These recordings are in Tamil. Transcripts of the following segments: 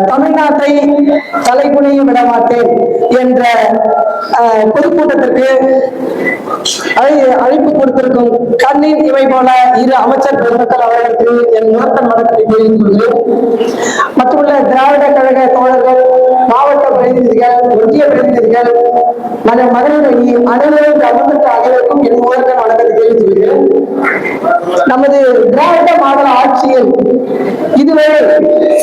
தமிழ்நாட்டை தலைகுனிய விட மாட்டேன் என்ற பொதுக்கூட்டத்திற்கு அழைப்பு கொடுத்திருக்கும் கண்ணின் இவை போல இரு அமைச்சர் பெருமக்கள் அவர்களுக்கு என் முதற்கண் வணக்கத்தை தெரிவித்துள்ளேன். மற்றுள்ள திராவிட கழக தோழர்கள், மாவட்ட பிரதிநிதிகள், ஒன்றிய பிரதிநிதிகள், மகளிர் அணி அனைவரும் அமர்ந்திருக்க அனைவருக்கும் என் முதற்கண் வணக்கத்தை தெரிவித்துள்ளேன். நமது திராவிட மாடல் ஆட்சியில் இதுவரை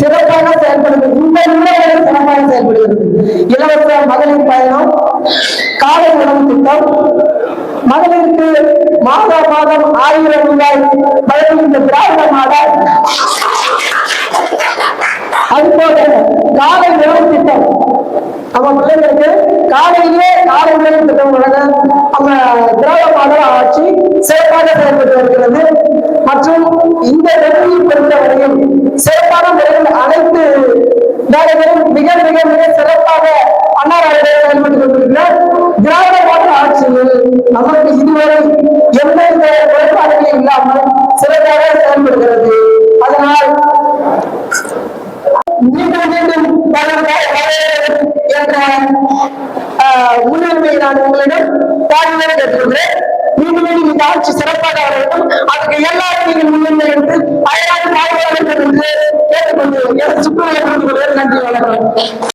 சிறப்பாக செயல்படுகிறது. இந்த நிலையில் சிறப்பாக செயல்படுகிறது. இலவச மகளிர் பயணம், காலை உணவு திட்டம், மகளிருக்கு மாதம் 1000 ரூபாய் வழங்கும் இந்த திராவிட மாடல், அதுபோல காலை உணவு திட்டம், நம்ம பிள்ளைங்களுக்கு காலை உணவு திட்டம் வழங்க நம்ம திராவிட மாடல் ஆட்சி சிறப்பாக செயல்பட்டு வருகிறது. மற்றும் இந்த தொகுதியை பொறுத்தவரையில் சிறப்பான முறையில் அனைத்து வேலைகளும் மிக மிக மிக சிறப்பாக அண்ணாராக செயல்பட்டு கொண்டிருக்கிறார். திராவிட மாடல் ஆட்சியில் நமக்கு இதுவரை எந்தவித குறைபாடுகளும் இல்லாமல் சிறப்பாக செயல்படுகிறது. அதனால் மீண்டும் மீண்டும் என்ற முன்னுரிமையை நான் உங்களிடம் பாடுகளை கேட்டுள்ளேன். மீண்டும் மீண்டும் இந்த ஆட்சி சிறப்பாக வர வேண்டும். அதுக்கு எல்லாரும் நீங்கள் முன்னுரிமை எடுத்து அயராது பாடுபட வேண்டும் என்று கேட்டுக்கொண்டு சுற்றுலா நன்றி வணக்கம்.